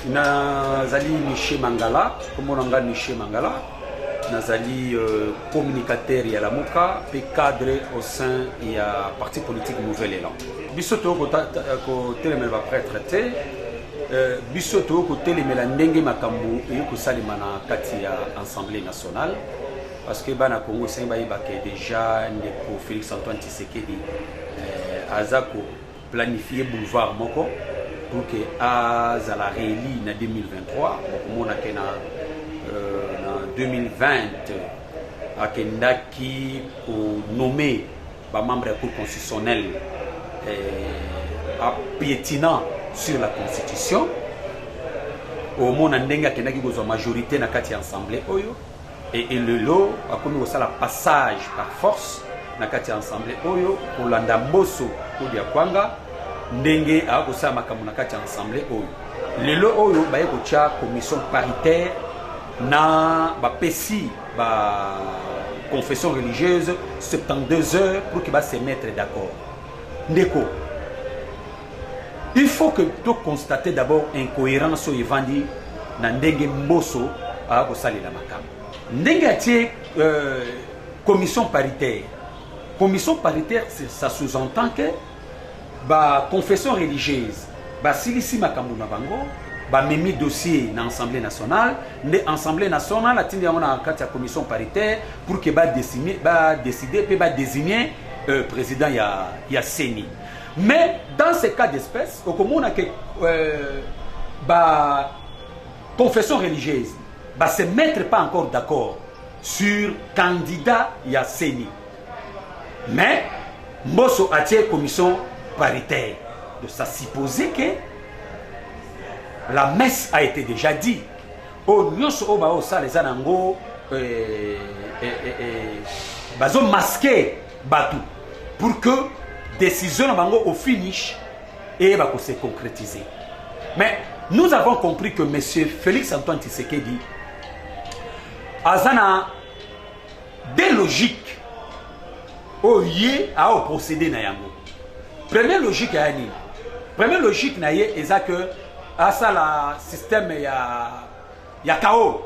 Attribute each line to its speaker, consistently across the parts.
Speaker 1: nazali Miché Mangala, comme on a Miché Mangala, nazali communicateur ya Lamuka, et cadre au sein du parti politique Nouvel Élan. Bisoto ko telemel va prêtre bisoto ko telemel ndenge makambo et ko salimana kati ya Assemblée nationale parce que bana Congo c'est déjà ndeko Félix Antoine Tshisekedi azako planifier boulevard moko pour que azala rééli na 2023 donc mona ke na 2020 akendaki ko nommer ba membre du constitutionnel piétinant sur la constitution au monde ndenge akendaki ko majorité na kati ya assemblée oyo et le lot a commis aussi la passage par force na kati ya assemblée oyo kolanda mboso kodi ya kwanga ndenge a ko sa makambo na kati ya assemblée oyo lelo oyo ba yeko tia commission paritaire na ba pesi ba confession religieuse 72 heures pour qu'il va se mettre d'accord. Ndeko, il faut que tu constates d'abord incohérence au Evandi na ndenge mboso a ko sali la makam. Ndenge atie commission paritaire. Commission paritaire, ça sous-entend que ba confession religieuse, ba silisi makambo na bango, ba memi dossier na Assemblée nationale, l'Assemblée nationale a tenu à la commission paritaire pour que ba décider puis ba désigner président ya Seni. Mais dans ces cas d'espèce, au commun a que ba confession religieuse ba se mettre pas encore d'accord sur candidat ya Seni. Mais Mbosso a tiré commission paritaire. De ça supposer que la messe a été déjà dit. Au nyonso oba o sa les anango bazo masqué batu pour que décision bango au finish et va se concrétiser. Mais nous avons compris que monsieur Félix Antoine Tshisekedi azana des logiques au yé à au procéder na yango. Première logique à ani. Première logique na yé est que à ça la système ya KO.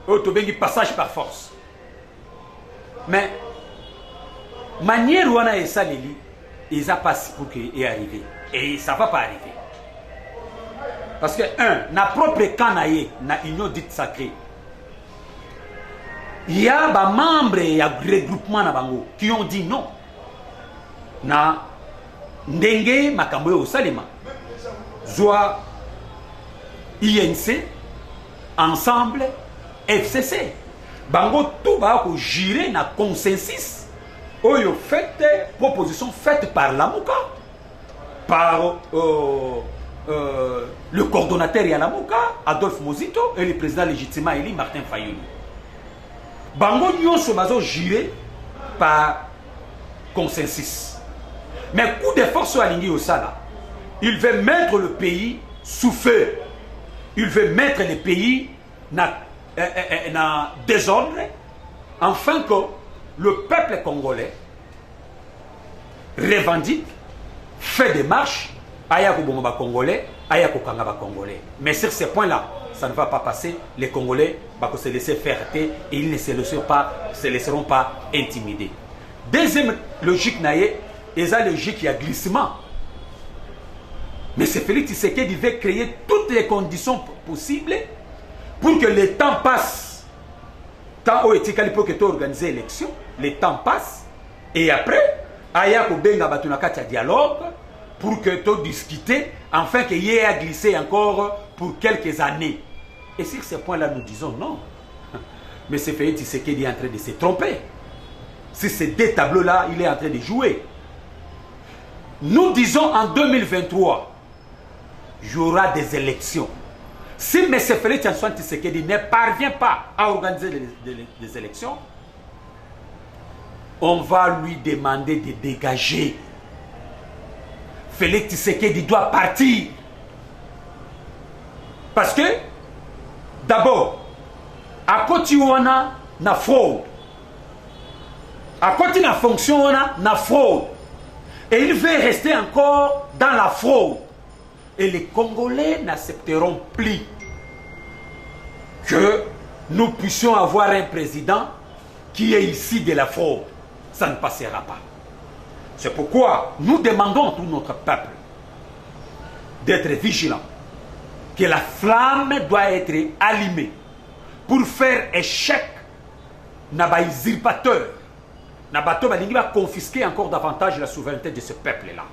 Speaker 1: Autobengi passage par force. Mais manière où on a ça lili, ils a passé pour qu'il est arrivé et ça va pas arriver. Parce que na propre canaille na union dite sacrée. Il y a des membres et regroupement na bango qui ont dit non. Na ndenge makambo au salima. Zoa INC ensemble FCC. Bango tout va ko gérer na consensus. Oyo fait proposition faite par Lamuka, par le coordonnateur Yalamuka, Adolphe Mozito et le président légitimement élu Martin Fayulu. Bango nyonso bazo géré par consensus. Mais coup de force à l'ingé au sala, il veut mettre le pays sous feu. Il veut mettre le pays dans désordre, afin que le peuple congolais revendique, fait des marches, ayako bomba congolais, ayako kangaba congolais. Mais sur ces points-là, ça ne va pas passer. Les Congolais vont se laisser faire et ils ne se laisseront pas intimider. Deuxième logique naïe, et ça logique il y a glissement. Mais c'est Félix Tshisekedi veut créer toutes les conditions possibles pour que le temps passe. Tant au etikali pour que tu organises l'élection, le temps passe et après, ayako benga batunakati dialogue pour que tu discutes afin qu'il y ait à glisser encore pour quelques années. Et sur ce point-là, nous disons non. Mais c'est Félix Tshisekedi est en train de se tromper. Si ces deux tableaux-là, il est en train de jouer. Nous disons en 2023, il y aura des élections. Si M. Félix Antoine Tshisekedi ne parvient pas à organiser des élections, on va lui demander de dégager. Félix Tshisekedi doit partir. Parce que, d'abord, à côté on a la fraude. À côté de la fonction on a la fraude. Et il veut rester encore dans la fraude. Et les Congolais n'accepteront plus que nous puissions avoir un président qui est ici de la fraude. Ça ne passera pas. C'est pourquoi nous demandons à tout notre peuple d'être vigilant, que la flamme doit être allumée pour faire échec na usurpateur, na bateau balingi va confisquer encore davantage la souveraineté de ce peuple-là.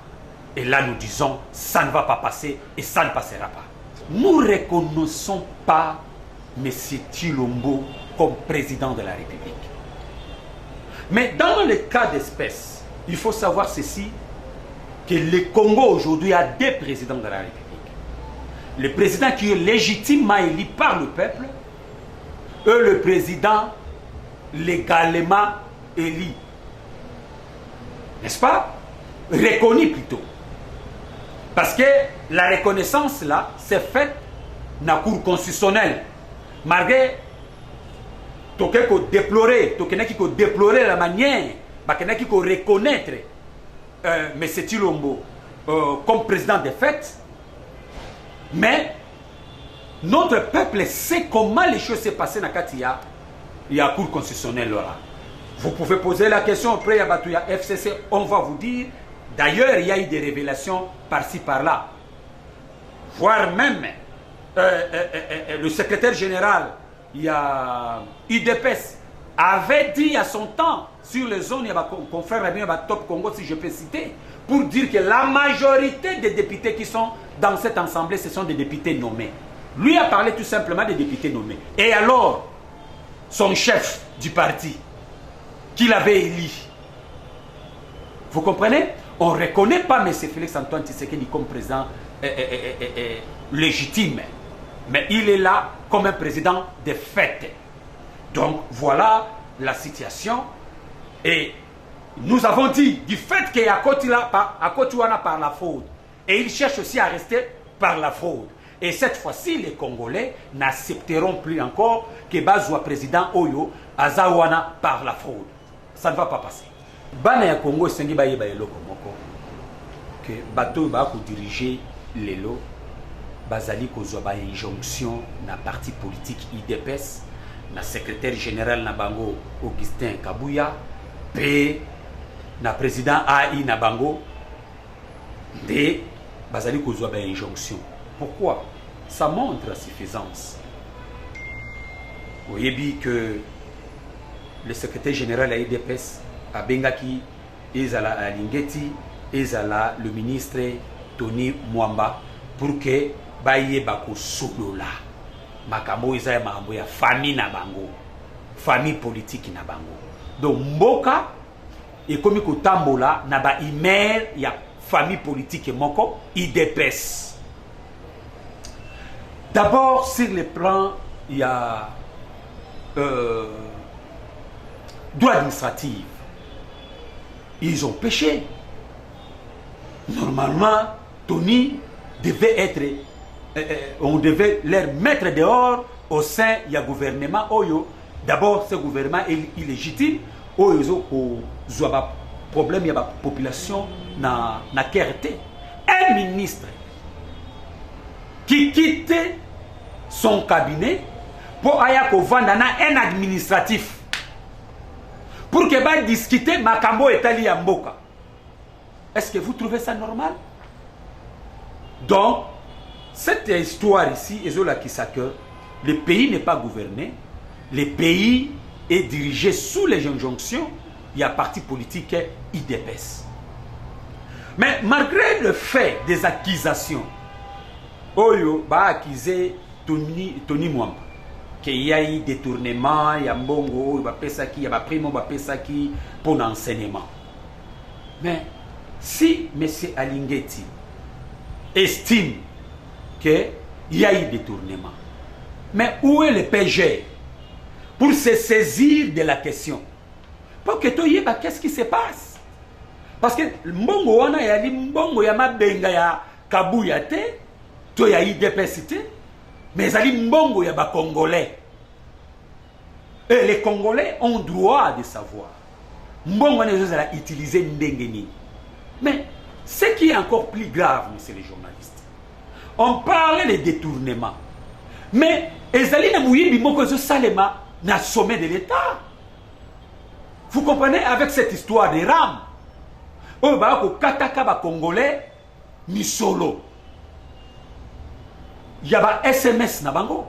Speaker 1: Et là nous disons, ça ne va pas passer et ça ne passera pas. Nous ne reconnaissons pas M. Tshilombo comme président de la République. Mais dans le cas d'espèce, il faut savoir ceci, que le Congo aujourd'hui a deux présidents de la République. Le président qui est légitimement élu par le peuple et le président légalement élu. N'est-ce pas? Reconnu plutôt. Parce que la reconnaissance là, c'est faite dans la Cour constitutionnelle. Malgré déplorer la manière, qu'il faut reconnaître M. Tshilombo comme président de fait, mais notre peuple sait comment les choses s'est passées dans la Cour constitutionnelle. Vous pouvez poser la question après il y a FCC, on va vous dire. D'ailleurs, il y a eu des révélations par-ci par-là. Voire même le secrétaire général, il y a UDPS, avait dit à son temps sur les zones, il y a confrère Top Congo, si je peux citer, pour dire que la majorité des députés qui sont dans cette assemblée, ce sont des députés nommés. Lui a parlé tout simplement des députés nommés. Et alors, son chef du parti, qu'il avait élu, vous comprenez? On ne reconnaît pas M. Félix-Antoine Tshisekedi comme président légitime. Mais il est là comme un président de fait. Donc voilà la situation. Et nous avons dit du fait qu'il y a Kotiwana par la fraude. Et il cherche aussi à rester par la fraude. Et cette fois-ci, les Congolais n'accepteront plus encore que Bazwa président Oyo Azawana par la fraude. Ça ne va pas passer. Bana ya Congo sengi ba yeba eloko moko que bato ba ko diriger lelo bazali kozwa ba injonction na parti politique IDPS na secrétaire général na bango Augustin Kabuya pe na président AI na bango de bazali kozwa ba injonction. Pourquoi? Ça montre la suffisance. Vous voyez bien que le secrétaire général à IDPS à Bengaki, Ezala Alingeti, Ezala le ministre Tony Mwamba, pour que Baye Bako Solola, Makambo Ezaya Makambo ya famille na bango, famille politique na bango. Donc Mboka, et comme ko tambola, na ba email ya famille politique moko, IDPS. D'abord, sur le plan, il y a droit administratif. Ils ont péché. Normalement, Tony devait être, on devait leur mettre dehors au sein du gouvernement Oyo. D'abord, ce gouvernement est illégitime. Oyo, il y a un problème, il y a une population na KRT. Un ministre qui quitte son cabinet pour aller vendre un administratif. Pour que va discuter Makambo et Tali Mboka. Est-ce que vous trouvez ça normal? Donc, cette histoire ici, le pays n'est pas gouverné, le pays est dirigé sous les injonctions, il y a parti politique IDPS. Mais malgré le fait des accusations, Oyo va accuser Tony Mwamba. Qu'il y a eu détournement, il y a Mbongo, il y a primo, pour l'enseignement. Mais si M. Alingeti estime qu'il y a eu détournement, mais où est le PG pour se saisir de la question? Pour que tu y qu'est-ce qui se passe? Parce que Mbongo wana ya li Mbongo ya mabenga ya Kabuya te, to ya IDPS te. Mais ali Mbongo ya ba Congolais. Et les Congolais ont droit de savoir. Mbongo a utilisé Ndengeni. Mais ce qui est encore plus grave, messieurs les journalistes, on parlait de détournement. Mais ezali na muyibi moko zo salema na sommet de l'État. Vous comprenez, avec cette histoire de rames. Oh ba ko kataka ba congolais ni solo. Il y a ba SMS na bango.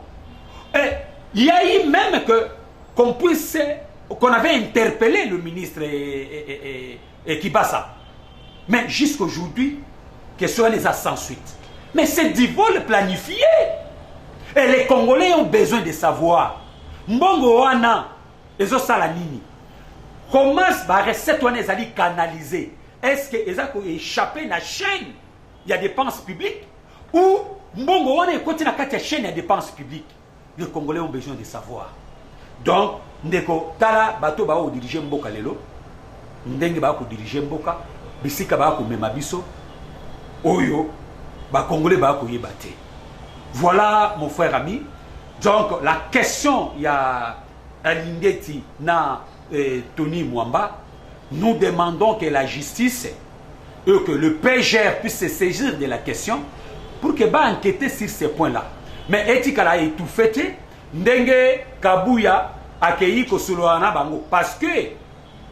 Speaker 1: Et il y a eu même que qu'on avait interpellé le ministre Kibasa. Mais jusqu'aujourd'hui, question les a sans suite. Mais c'est du vol planifié. Et les Congolais ont besoin de savoir. Mbongo wana, ezo salanini. Comment la recette wana ezali canalisée? Est-ce que ezako échappé na chaîne? Il y a des dépenses publiques ou mbongo wana ekoti na kati ya chaîne ya dépenses publiques? Les Congolais ont besoin de savoir. Donc, ndeko tala bato ba o diriger mboka lelo. Ndenge ba ko diriger mboka, bisika ba ko mema biso. Oyo ba Congolais ba ko yebate. Voilà mon frère ami. Donc la question il y a Alingeti na Tony Mwamba, nous demandons que la justice et que le PGR puisse se saisir de la question pour que ba enquêter sur ces points-là. Mais etikala est tout fait ndenge Kabuya accueilli ko soloana bango parce que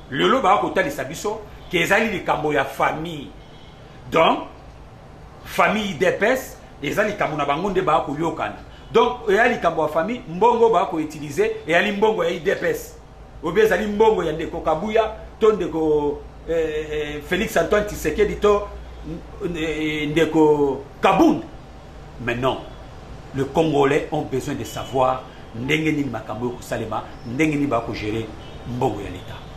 Speaker 1: le lo ba ko tali sabiso que ezali likambo ya famille. Donc famille d'épès ezali likambo na bango nde ba ko yokana. Donc ezali likambo ya famille mbongo ba ko utiliser et ali mbongo ya d'épès. Obi ezali mbongo ya ndeko Kabuya to ndeko Félix Antoine Tshisekedi to ndeko Kabund. Mais non. Les Congolais ont besoin de savoir ndenge nini makambo ko salema ndenge nini ba ko gérer mbongo ya l'État.